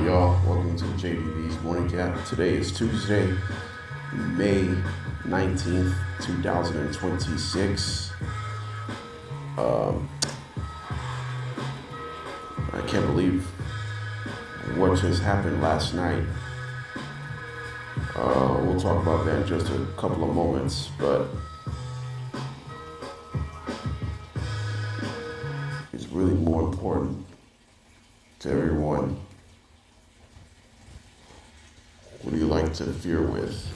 y'all? Welcome to JDB's Morning Cap. Today is Tuesday, May 19th, 2026. I can't believe what just happened last night. We'll talk about that in just a couple of moments, but it's really more important to everyone. What do you like to fear with?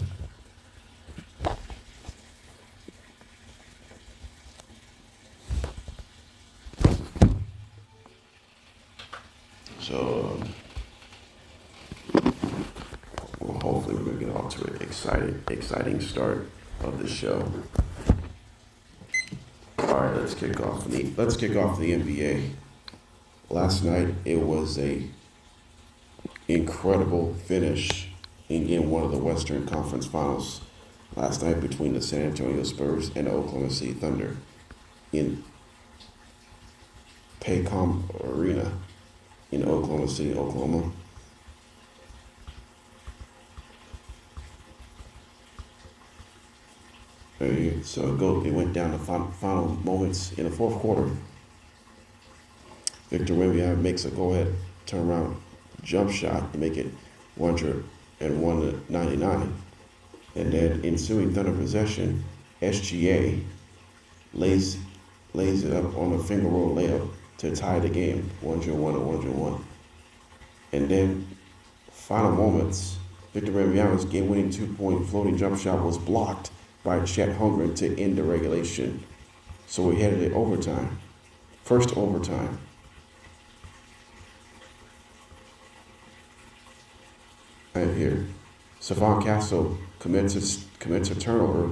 So, hopefully we're going to get off to an exciting start of the show. All right, let's kick off the NBA. Last night it was a incredible finish in Game 1 of the Western Conference Finals last night between the San Antonio Spurs and the Oklahoma City Thunder in Paycom Arena in Oklahoma City, Oklahoma. So it went down to final moments in the fourth quarter. Victor Wembanyama makes a go-ahead turnaround jump shot to make it 101-99. And then ensuing Thunder possession, SGA lays it up on a finger roll layup to tie the game, 101-101. And then final moments, Victor Wembanyama's game-winning two-point floating jump shot was blocked by Chet Holmgren to end the regulation. So we headed to overtime. First overtime. I have here. Stephon Castle commits a turnover.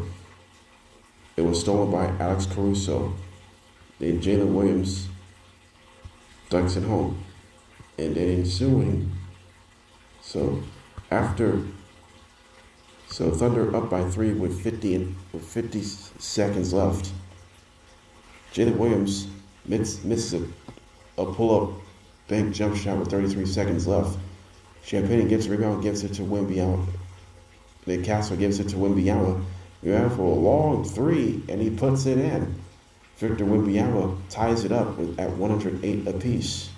It was stolen by Alex Caruso. Then Jalen Williams dunks it home. And then ensuing, Thunder up by 3 with 50 seconds left. Jalen Williams misses a pull-up bank jump shot with 33 seconds left. Champagne gets the rebound, gives it to Wembanyama. Then Castle gives it to Wembanyama. Wembanyama for a long three, and he puts it in. Victor Wembanyama ties it up at 108 apiece.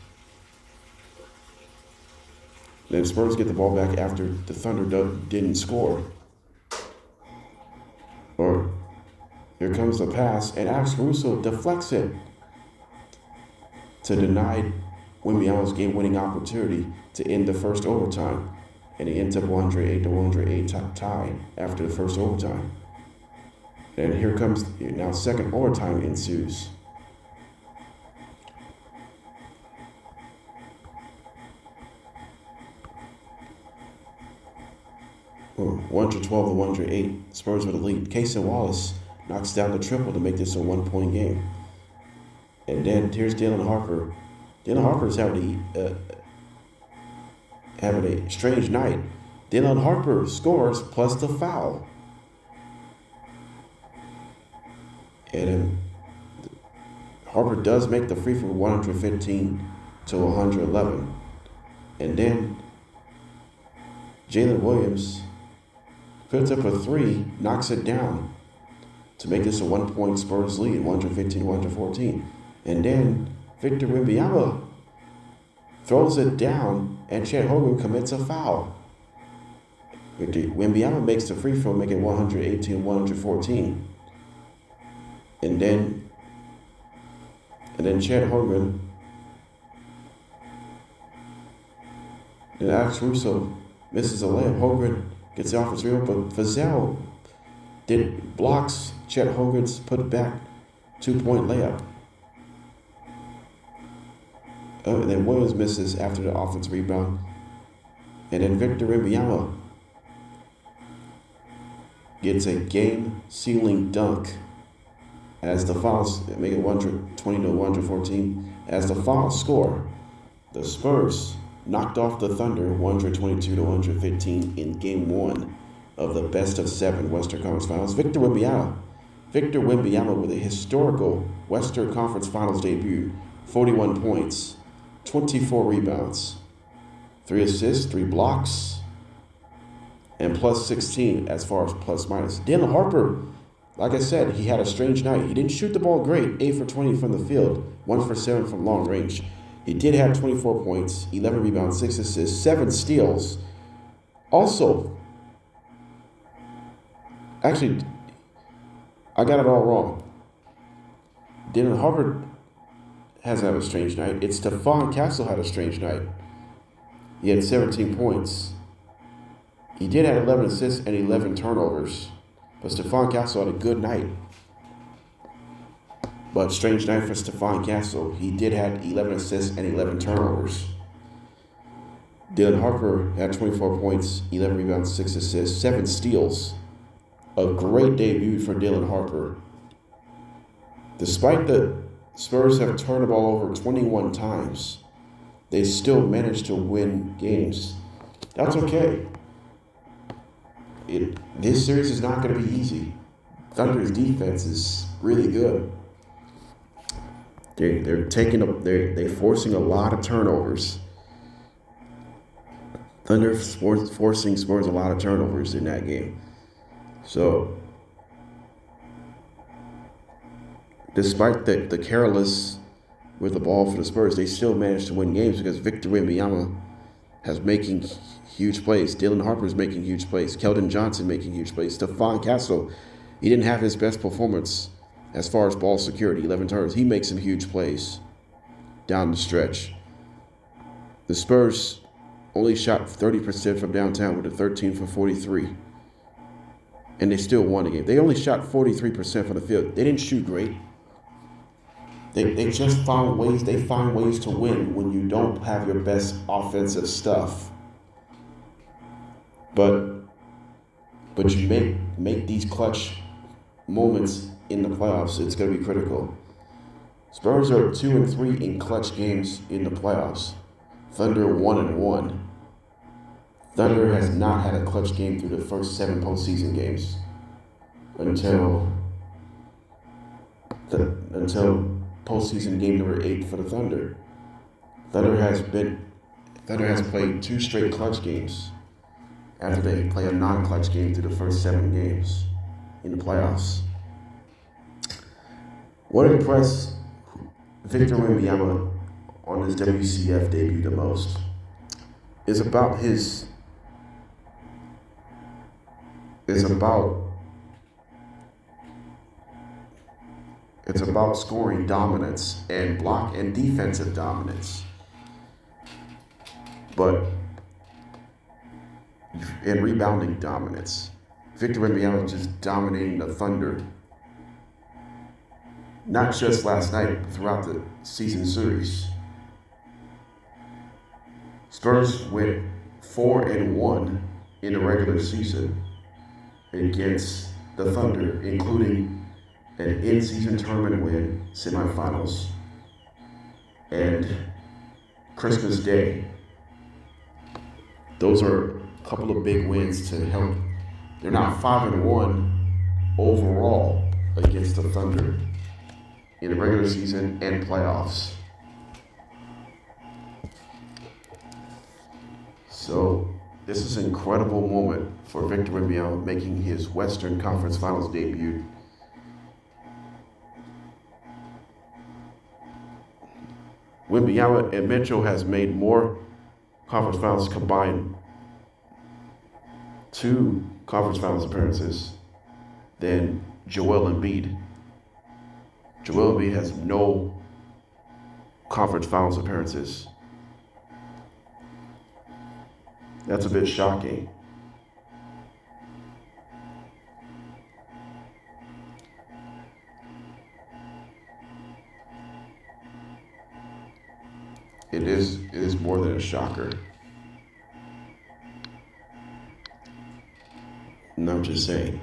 Then Spurs get the ball back after the Thunder didn't score. Or here comes the pass, and Alex Caruso deflects it to deny Wembanyama's game-winning opportunity to end the first overtime, and it ends up 108-108 tie after the first overtime. And here comes now second overtime ensues. Well, 112-108, Spurs with the lead. Casey Wallace knocks down the triple to make this a one-point game. And then here's Dylan Harper. Dylan Harper's having a strange night. Dylan Harper scores plus the foul. And Harper does make the free throw 115-111. And then Jalen Williams puts up a three, knocks it down to make this a one-point Spurs lead, 115-114. And then Victor Wembanyama throws it down, and Chet Holmgren commits a foul. Wembanyama makes the free throw, making 118-114. And then Chet Holmgren, then Alex Caruso misses a layup. Holmgren gets off his rebound, but Vassell blocks Chet Holmgren's put back two-point layup. And then Williams misses after the offensive rebound. And then Victor Wembanyama gets a game-sealing dunk as the Fowls make it 120-114. As the Fowls score, the Spurs knocked off the Thunder 122-115 in Game 1 of the best-of-7 Western Conference Finals. Victor Wembanyama with a historical Western Conference Finals debut, 41 points, 24 rebounds, 3 assists, 3 blocks, and plus 16 as far as plus minus. Dylan Harper, like I said, he had a strange night. He didn't shoot the ball great, 8 for 20 from the field, 1 for 7 from long range. He did have 24 points, 11 rebounds, 6 assists, 7 steals. Also, actually, I got it all wrong. Dylan Harper has had a strange night. It's Stephon Castle had a strange night. He had 17 points. He did have 11 assists and 11 turnovers. But Stephon Castle had a good night. But strange night for Stephon Castle. He did have 11 assists and 11 turnovers. Dylan Harper had 24 points, 11 rebounds, 6 assists, 7 steals. A great debut for Dylan Harper. Despite the Spurs have turned the ball over 21 times, they still managed to win games. That's okay. This series is not going to be easy. Thunder's defense is really good. They're forcing a lot of turnovers. Thunder forcing Spurs a lot of turnovers in that game. So, despite the careless with the ball for the Spurs, they still managed to win games because Victor Wembanyama has making huge plays. Dylan Harper is making huge plays. Keldon Johnson making huge plays. Stephon Castle, he didn't have his best performance as far as ball security, 11 turnovers. He makes some huge plays down the stretch. The Spurs only shot 30% from downtown with a 13 for 43. And they still won the game. They only shot 43% from the field. They didn't shoot great. They just found ways. They find ways to win when you don't have your best offensive stuff. But you make these clutch moments in the playoffs. It's going to be critical. Spurs are 2-3 in clutch games in the playoffs. Thunder 1-1. Thunder has not had a clutch game through the first 7 postseason games until postseason game number 8 for the Thunder. Thunder has played 2 straight clutch games after they play a non-clutch game through the first 7 games in the playoffs. What impressed Victor Wembanyama on his WCF debut the most is about scoring dominance and block and defensive dominance. But in rebounding dominance, Victor Wembanyama just dominating the Thunder. Not just last night, but throughout the season series. Spurs went 4-1 in the regular season against the Thunder, including an in-season tournament win, semifinals, and Christmas Day. Those are a couple of big wins to help. They're now 5-1 overall against the Thunder in the regular season and playoffs. So this is an incredible moment for Victor Wembanyama making his Western Conference Finals debut. Wembanyama and Mitchell has made more conference finals combined 2 conference finals appearances than Joel Embiid. Joel Embiid has no conference finals appearances. That's a bit shocking. It is more than a shocker. And I'm just saying.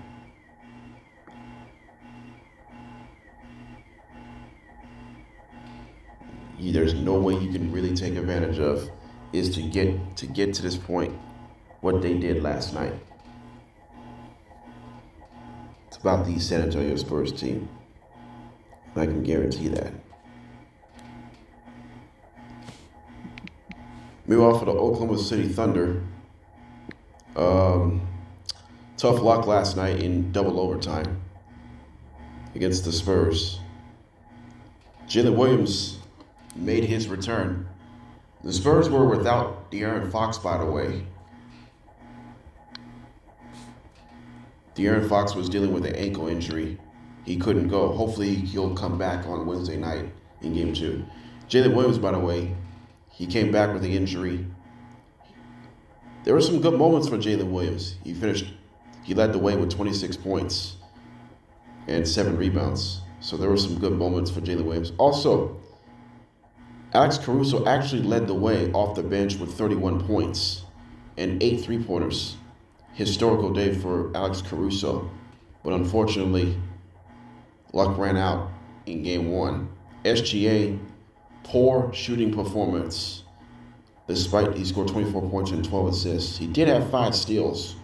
There's no way you can really take advantage of is to get to this point what they did last night. It's about the San Antonio Spurs team. I can guarantee that. Meanwhile, for the Oklahoma City Thunder, tough luck last night in double overtime against the Spurs. Jalen Williams made his return. The Spurs were without De'Aaron Fox, by the way. De'Aaron Fox was dealing with an ankle injury. He couldn't go. Hopefully, he'll come back on Wednesday night in Game 2. Jalen Williams, by the way, he came back with the injury. There were some good moments for Jalen Williams. He led the way with 26 points and 7 rebounds. So there were some good moments for Jalen Williams. Also, Alex Caruso actually led the way off the bench with 31 points and 8 3-pointers. Historical day for Alex Caruso. But unfortunately, luck ran out in Game 1. SGA, poor shooting performance. Despite he scored 24 points and 12 assists. He did have 5 steals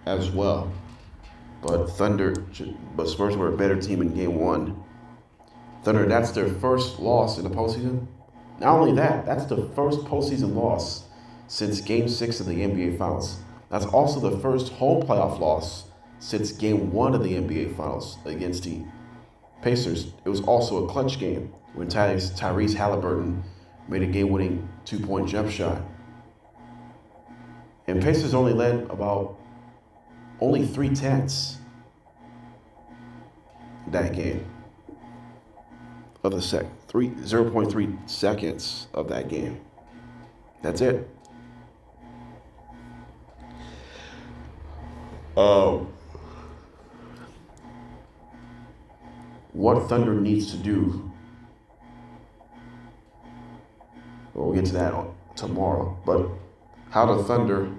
as well. But Spurs were a better team in Game 1. Thunder, that's their first loss in the postseason. Not only that, that's the first postseason loss since Game 6 of the NBA Finals. That's also the first home playoff loss since Game 1 of the NBA Finals against the Pacers. It was also a clutch game when Tyrese Halliburton made a game-winning 2-point jump shot. And Pacers only led about 3/10 that game of the 0.3 seconds of that game. That's it. What Thunder needs to do, we'll get to that tomorrow, but how the Thunder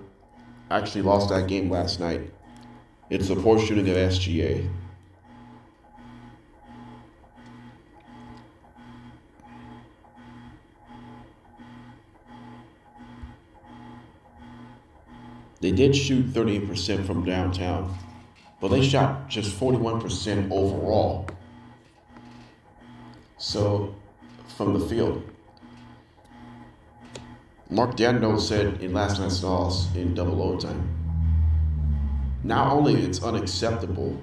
actually lost that game last night. It's the poor shooting of SGA. They did shoot 38% from downtown, but they shot just 41% overall. So, from the field. Mark Daigneault said in last night's loss in double overtime, not only it's unacceptable,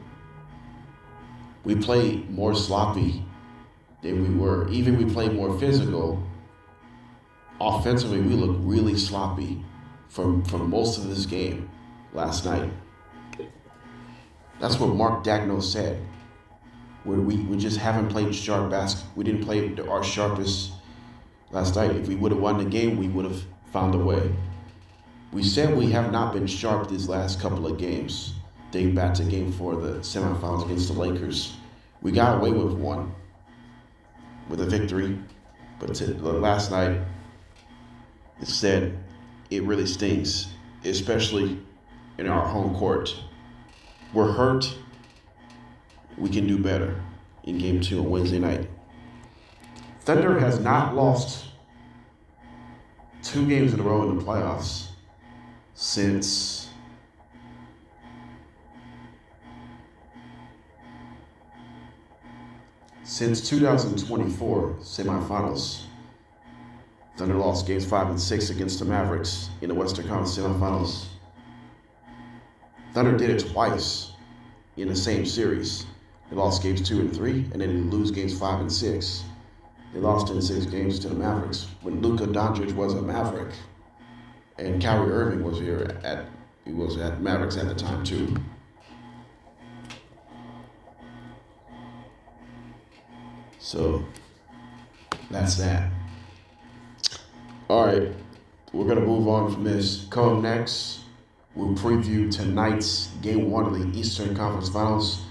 we played more sloppy than we were. Even we played more physical. Offensively, we looked really sloppy from most of this game last night. That's what Mark Daigneault said. We just haven't played sharp basketball. We didn't play our sharpest last night. If we would have won the game, we would have found a way. We said we have not been sharp these last couple of games, dating back to Game 4 of the semifinals against the Lakers. We got away with one, with a victory, but last night, it said it really stings, especially in our home court. We're hurt. We can do better in Game 2 on Wednesday night. Thunder has not lost 2 games in a row in the playoffs since since 2024 semifinals. Thunder lost games 5 and 6 against the Mavericks in the Western Conference semifinals. Thunder did it twice in the same series. They lost games 2 and 3, and then they lose games 5 and 6. They lost in 6 games to the Mavericks when Luka Doncic was a Maverick, and Kyrie Irving was at Mavericks at the time too. So that's that. All right, we're gonna move on from this. Come next, we'll preview tonight's Game 1 of the Eastern Conference Finals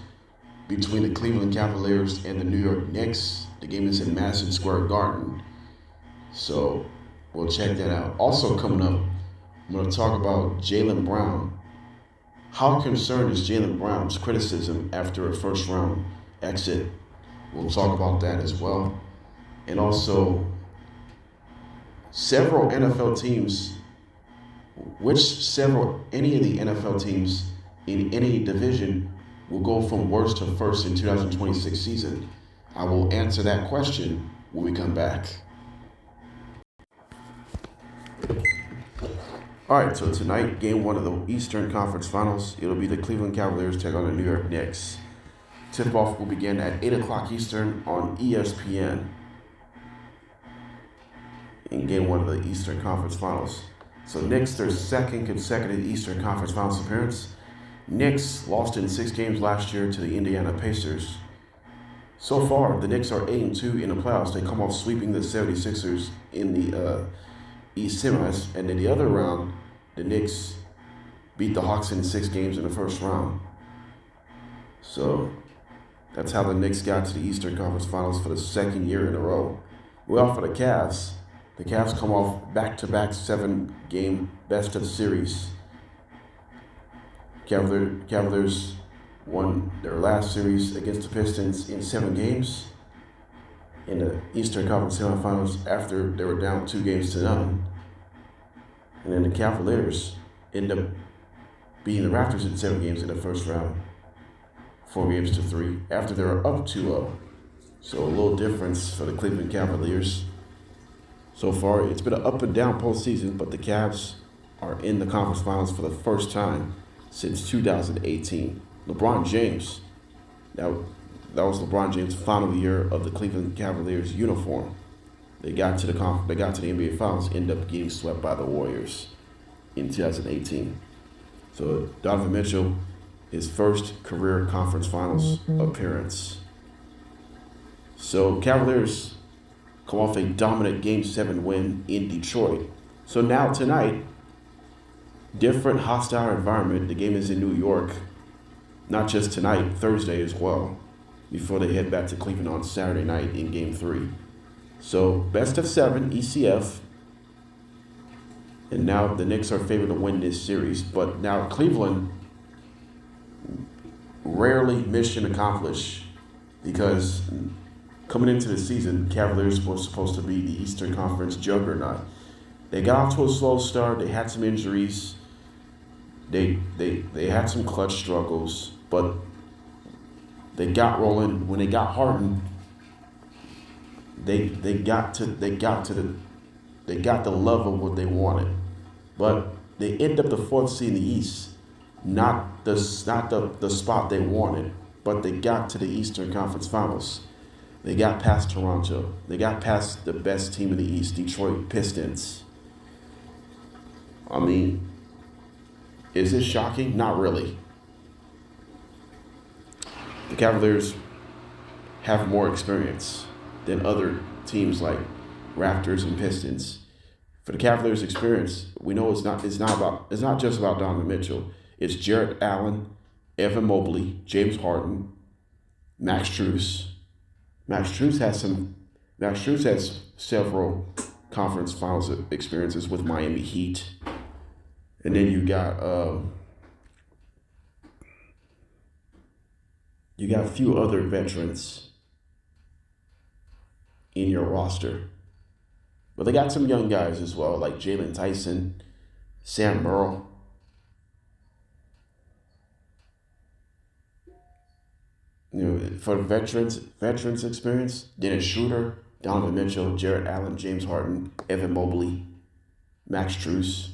between the Cleveland Cavaliers and the New York Knicks. The game is in Madison Square Garden, so we'll check that out. Also coming up, I'm going to talk about Jaylen Brown. How concerned is Jaylen Brown's criticism after a first-round exit? We'll talk about that as well. And also, any of the NFL teams in any division will go from worst to first in 2026 season? I will answer that question when we come back. All right, so tonight, game one of the Eastern Conference Finals, it'll be the Cleveland Cavaliers take on the New York Knicks. Tip-off will begin at 8 o'clock Eastern on ESPN in game one of the Eastern Conference Finals. So Knicks, their second consecutive Eastern Conference Finals appearance. Knicks lost in 6 games last year to the Indiana Pacers. So far, the Knicks are 8-2 in the playoffs. They come off sweeping the 76ers in the East semis, and in the other round, the Knicks beat the Hawks in 6 games in the first round. So that's how the Knicks got to the Eastern Conference Finals for the second year in a row. Well, for the Cavs come off back-to-back 7-game best of series. Cavaliers won their last series against the Pistons in 7 games in the Eastern Conference semifinals after they were down 2-0. And then the Cavaliers end up beating the Raptors in 7 games in the first round, 4-3, after they were up 2-0. So a little difference for the Cleveland Cavaliers. So far, it's been an up and down postseason, but the Cavs are in the conference finals for the first time since 2018. LeBron James, that was LeBron James' final year of the Cleveland Cavaliers uniform. They got to the NBA Finals, ended up getting swept by the Warriors in 2018. So Donovan Mitchell, his first career conference finals appearance. So Cavaliers come off a dominant Game 7 win in Detroit. So now tonight, different hostile environment. The game is in New York, not just tonight, Thursday as well, before they head back to Cleveland on Saturday night in Game 3. So best of 7, ECF. And now the Knicks are favored to win this series. But now Cleveland, rarely mission accomplished, because coming into the season, Cavaliers were supposed to be the Eastern Conference juggernaut. They got off to a slow start. They had some injuries. They had some clutch struggles, but they got rolling. When they got Harden, they got the level of what they wanted. But they end up the 4th seed in the East, not the spot they wanted, but they got to the Eastern Conference Finals. They got past Toronto. They got past the best team in the East, Detroit Pistons. I mean, is it shocking? Not really. The Cavaliers have more experience than other teams like Raptors and Pistons. For the Cavaliers' experience, we know it's not just about Donovan Mitchell. It's Jarrett Allen, Evan Mobley, James Harden, Max Strus. Max Strus has several conference finals experiences with Miami Heat. And then you got a few other veterans in your roster. But they got some young guys as well, like Jalen Tyson, Sam Merrill. You know, for veterans experience, Dennis Schroeder, Donovan Mitchell, Jarrett Allen, James Harden, Evan Mobley, Max Strus.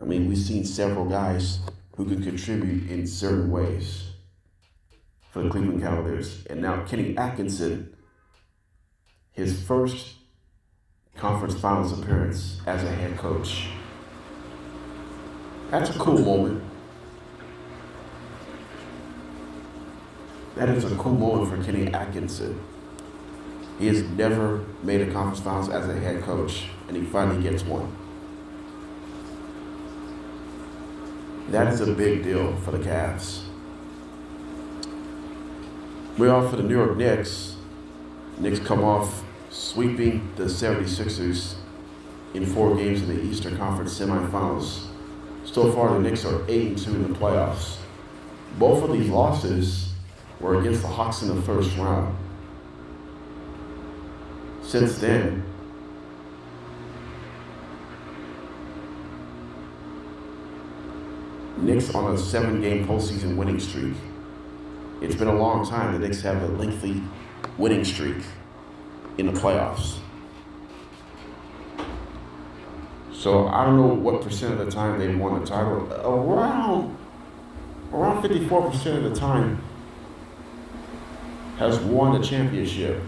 I mean, we've seen several guys who can contribute in certain ways for the Cleveland Cavaliers. And now Kenny Atkinson, his first conference finals appearance as a head coach. That's a cool moment. That is a cool moment for Kenny Atkinson. He has never made a conference finals as a head coach, and he finally gets one. That is a big deal for the Cavs. We're off for the New York Knicks. Knicks come off sweeping the 76ers in 4 games in the Eastern Conference semifinals. So far, the Knicks are 8-2 in the playoffs. Both of these losses were against the Hawks in the first round. Since then, Knicks on a 7-game postseason winning streak. It's been a long time. The Knicks have a lengthy winning streak in the playoffs. So I don't know what percent of the time they won the title. Around 54% of the time has won the championship.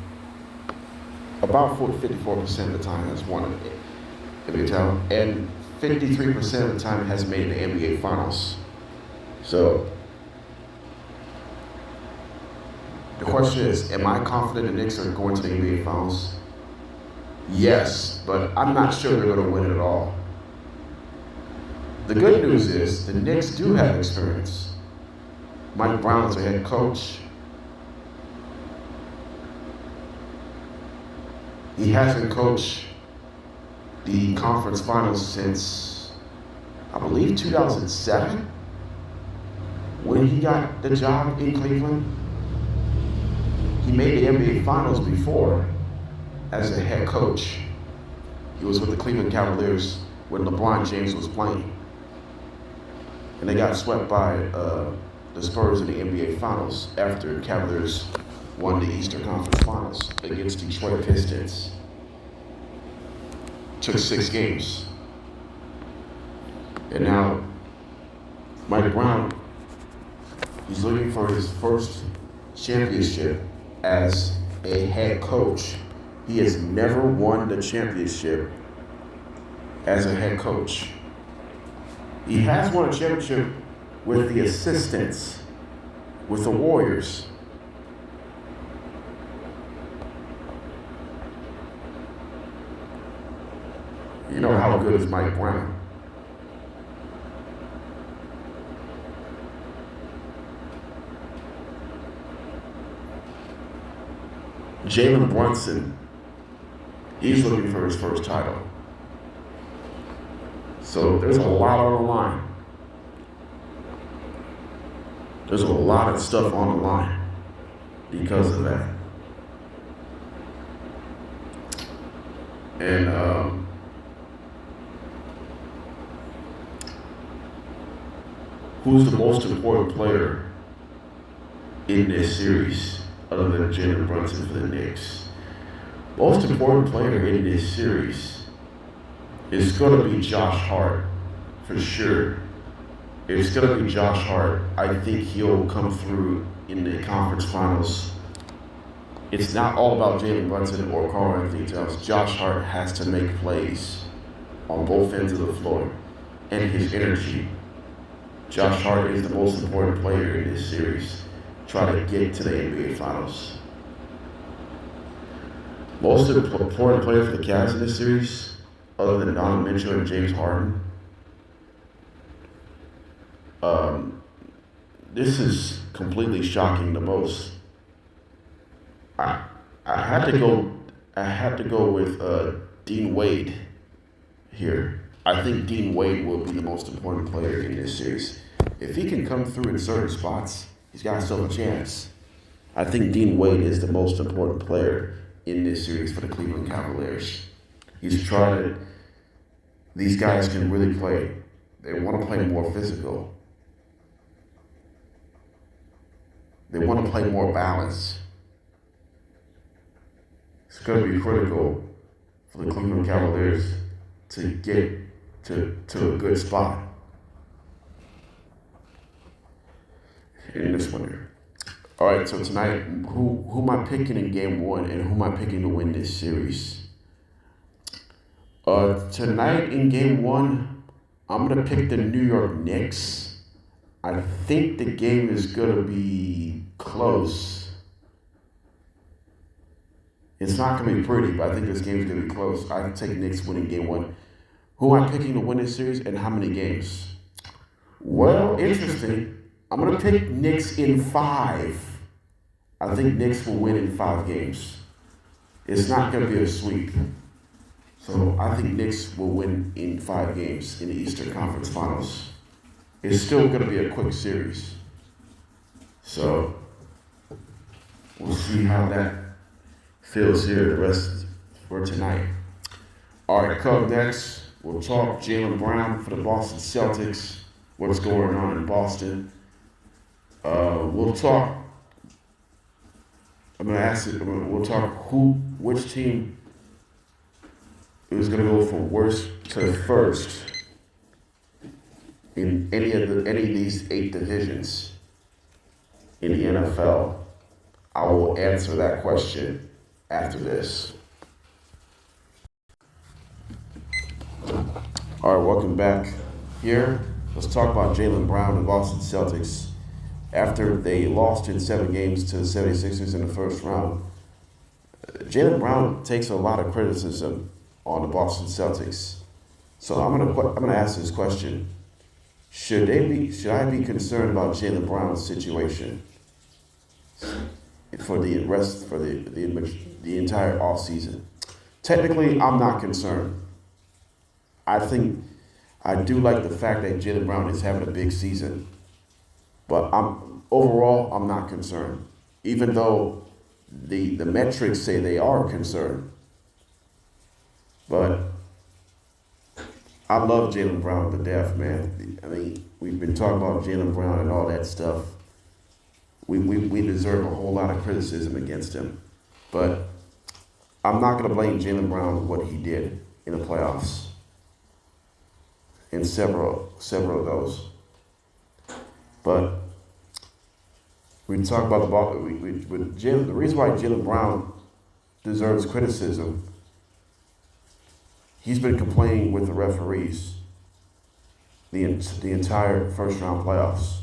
About 54% of the time has won it. And 53% of the time has made the NBA Finals. So the question is, am I confident the Knicks are going to the NBA Finals? Yes, but I'm not sure they're going to win it all. The good news is the Knicks do have experience. Mike Brown is a head coach. He hasn't coached the conference finals since, I believe, 2007, when he got the job in Cleveland. He made the NBA Finals before as a head coach. He was with the Cleveland Cavaliers when LeBron James was playing. And they got swept by the Spurs in the NBA Finals after the Cavaliers won the Eastern Conference Finals against Detroit Pistons. Took 6 games. And now, Mike Brown, he's looking for his first championship as a head coach. He has never won the championship as a head coach. He has won a championship with the assistants, with the Warriors. You know how good is Mike Brown? Jaylen Brunson, he's looking for his first title. So there's a lot on the line. There's a lot of stuff on the line because of that. And who's the most important player in this series other than Jaylen Brunson for the Knicks? Most important player in this series is going to be Josh Hart, for sure. It's going to be Josh Hart. I think he'll come through in the conference finals. It's not all about Jaylen Brunson or Karl-Anthony Towns. Josh Hart has to make plays on both ends of the floor, and his energy. Josh Hart is the most important player in this series. Try to get to the NBA Finals. Most important player for the Cavs in this series, other than Donovan Mitchell and James Harden. This is completely shocking the most. I had to go with Dean Wade here. I think Dean Wade will be the most important player in this series. If he can come through in certain spots, he's got himself a chance. I think Dean Wade is the most important player in this series for the Cleveland Cavaliers. He's tried it. These guys can really play. They want to play more physical. They want to play more balance. It's going to be critical for the Cleveland Cavaliers to get to a good spot in this winter. All right, so tonight, who am I picking in Game 1 and who am I picking to win this series? Tonight in Game 1, I'm going to pick the New York Knicks. I think the game is going to be close. It's not going to be pretty, but I think this game is going to be close. I take Knicks winning Game 1. Who am I picking to win this series and how many games? Well, interesting. I'm going to pick Knicks in 5. I think Knicks will win in 5 games. It's not going to be a sweep. So I think Knicks will win in 5 games in the Eastern Conference Finals. It's still going to be a quick series. So we'll see how that feels here the rest for tonight. All right, coming next, we'll talk Jaylen Brown for the Boston Celtics, what's going on in Boston. We'll talk, we'll talk which team is going to go from worst to first in any of these 8 divisions in the NFL? I will answer that question after this. All right, welcome back here. Let's talk about Jaylen Brown and Boston Celtics. After they lost in 7 games to the 76ers in the first round, Jaylen Brown takes a lot of criticism on the Boston Celtics. So I'm gonna ask this question: Should I be concerned about Jaylen Brown's situation for the entire offseason? Technically, I'm not concerned. I do like the fact that Jaylen Brown is having a big season, but overall I'm not concerned, even though the metrics say they are concerned. But I love Jaylen Brown to death, man. I mean, we've been talking about Jaylen Brown and all that stuff. We deserve a whole lot of criticism against him, but I'm not going to blame Jaylen Brown for what he did in the playoffs. In several of those, but we talk about the ball. The reason why Jaylen Brown deserves criticism, he's been complaining with the referees the entire first round playoffs,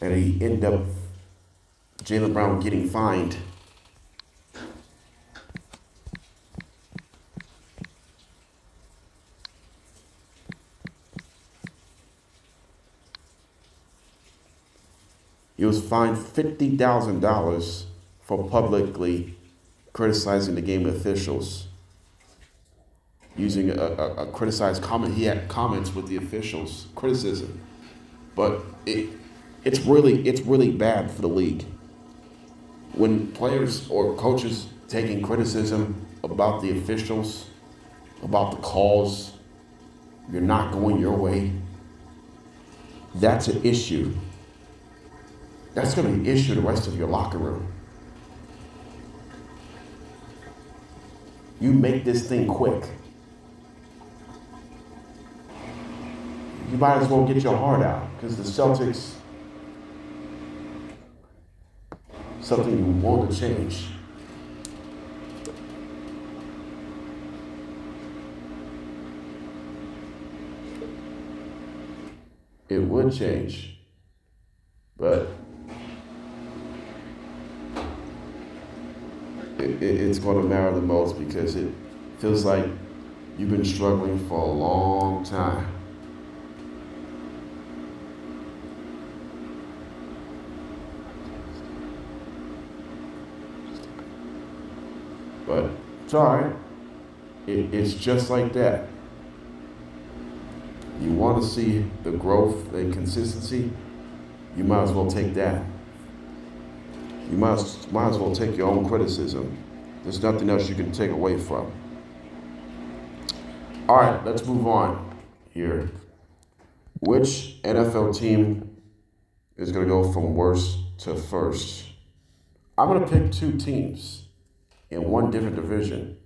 and he ended up Jaylen Brown getting fined. He was fined $50,000 for publicly criticizing the game officials, using a criticized comment. He had comments with the officials, criticism, but it's really bad for the league when players or coaches taking criticism about the officials, about the calls. You're not going your way. That's an issue. That's going to be an issue the rest of your locker room. You make this thing quick. You might as well get your heart out, because the Celtics, something you want to change. It would change, but it's going to matter the most, because it feels like you've been struggling for a long time. But it's all right. It's just like that. You want to see the growth and consistency, you might as well take that. You might as well take your own criticism. There's nothing else you can take away from. All right, let's move on here. Which NFL team is going to go from worst to first? I'm going to pick 2 teams in one different division.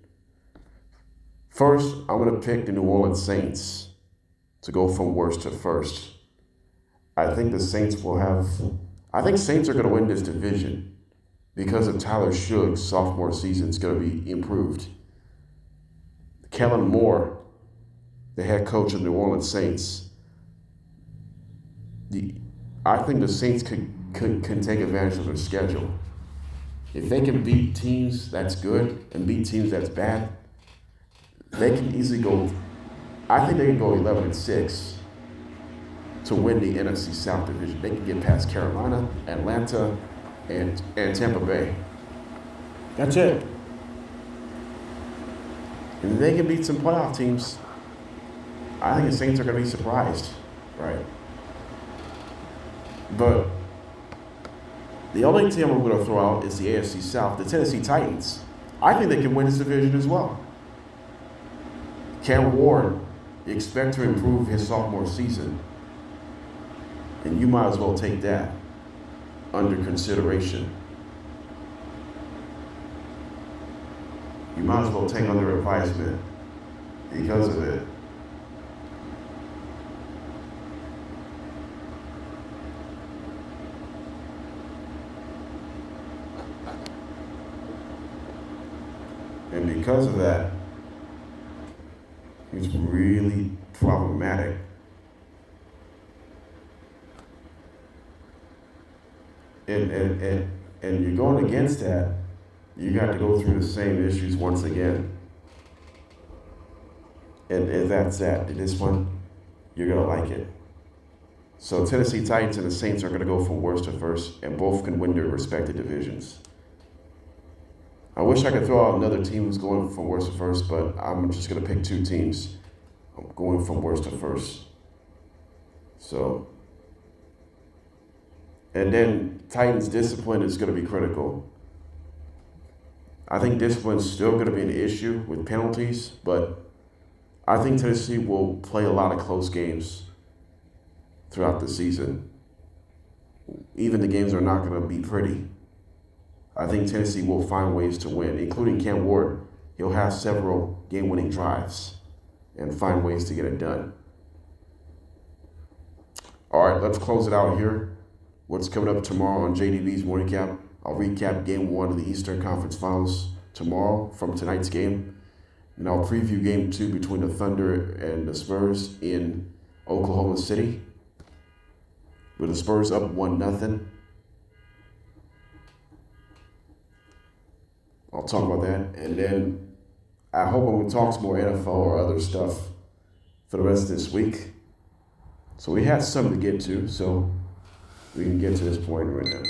First, I'm going to pick the New Orleans Saints to go from worst to first. I think Saints are going to win this division because of Tyler Shugg's sophomore season is going to be improved. Kellen Moore, the head coach of the New Orleans Saints, I think the Saints can take advantage of their schedule. If they can beat teams that's good and beat teams that's bad, they can easily go. I think they can go 11-6 to win the NFC South division. They can get past Carolina, Atlanta, and Tampa Bay. That's it. And they can beat some playoff teams. I think the Saints are going to be surprised, right? But the only team I'm going to throw out is the AFC South, the Tennessee Titans. I think they can win this division as well. Cam Ward, you expect to improve his sophomore season, and you might as well take that under consideration. You you might as well take under advisement because of it. And because of that, it's really problematic. And you're going against that, you got to go through the same issues once again. And that's that. This one, you're going to like it. So Tennessee Titans and the Saints are going to go from worst to first, and both can win their respective divisions. I wish I could throw out another team who's going from worst to first, but I'm just going to pick two teams. I'm going from worst to first. So, and then Titans discipline is going to be critical. I think discipline is still going to be an issue with penalties, but I think Tennessee will play a lot of close games throughout the season. Even the games are not going to be pretty. I think Tennessee will find ways to win, including Cam Ward. He'll have several game-winning drives and find ways to get it done. All right, let's close it out here. What's coming up tomorrow on JDB's Morning Cap? I'll recap Game 1 of the Eastern Conference Finals tomorrow from tonight's game. And I'll preview Game 2 between the Thunder and the Spurs in Oklahoma City, with the Spurs up 1-0. I'll talk about that. And then I hope I'm going to talk some more NFL or other stuff for the rest of this week. So we have something to get to, so we can get to this point right now.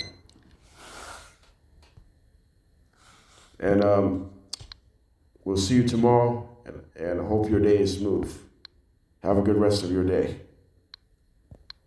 And we'll see you tomorrow, and I hope your day is smooth. Have a good rest of your day.